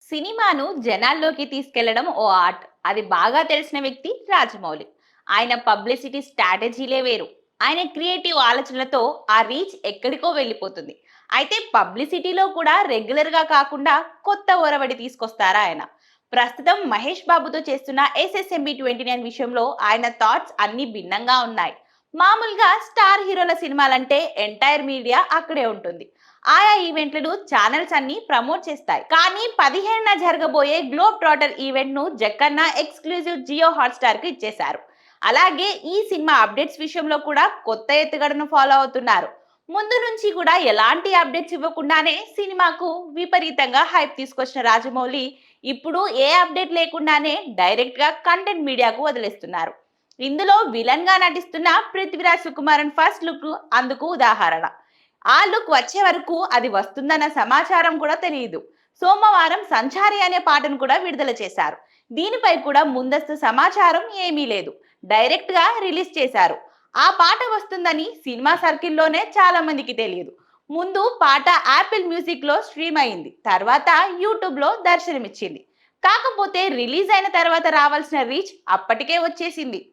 సినిమాను జనాల్లోకి తీసుకెళ్లడం ఓ ఆర్ట్. అది బాగా తెలిసిన వ్యక్తి రాజమౌళి. ఆయన పబ్లిసిటీ స్ట్రాటజీలే వేరు. ఆయన క్రియేటివ్ ఆలోచనలతో ఆ రీచ్ ఎక్కడికో వెళ్ళిపోతుంది. అయితే పబ్లిసిటీలో కూడా రెగ్యులర్ గా కాకుండా కొత్త ఒరవడి తీసుకొస్తారా ఆయన. ప్రస్తుతం మహేష్ బాబుతో చేస్తున్న ఎస్ఎస్ఎంబి 29 విషయంలో ఆయన థాట్స్ అన్ని భిన్నంగా ఉన్నాయి. మామూలుగా స్టార్ హీరోల సినిమాలంటే ఎంటైర్ మీడియా అక్కడే ఉంటుంది. ఆయా ఈవెంట్లను ఛానల్స్ అన్ని ప్రమోట్ చేస్తాయి. కానీ 15న జరగబోయే గ్లోబ్ ట్రాటర్ ఈవెంట్ ను జక్కన్న ఎక్స్క్లూజివ్ జియో హాట్‌స్టార్ కు ఇచ్చేశారు. అలాగే ఈ సినిమా అప్డేట్స్ విషయంలో కూడా కొత్త ఎత్తుగడను ఫాలో అవుతున్నారు. ముందు నుంచి కూడా ఎలాంటి అప్డేట్స్ ఇవ్వకుండానే సినిమాకు విపరీతంగా హైప్ తీసుకొచ్చిన రాజమౌళి ఇప్పుడు ఏ అప్డేట్ లేకుండానే డైరెక్ట్ గా కంటెంట్ మీడియాకు వదిలేస్తున్నారు. ఇందులో విలన్ గా నటిస్తున్న పృథ్వీరాజ్ సుకుమారన్ ఫస్ట్ లుక్ అందుకు ఉదాహరణ. ఆ లుక్ వచ్చే వరకు అది వస్తుందన్న సమాచారం కూడా తెలియదు. సోమవారం సంచారి అనే పాటను కూడా విడుదల చేశారు. దీనిపై కూడా ముందస్తు సమాచారం ఏమీ లేదు. డైరెక్ట్ గా రిలీజ్ చేశారు. ఆ పాట వస్తుందని సినిమా సర్కిల్లోనే చాలా మందికి తెలియదు. ముందు పాట యాపిల్ మ్యూజిక్ లో స్ట్రీమ్ అయింది. తర్వాత యూట్యూబ్ లో దర్శనమిచ్చింది. కాకపోతే రిలీజ్ అయిన తర్వాత రావాల్సిన రీచ్ అప్పటికే వచ్చేసింది.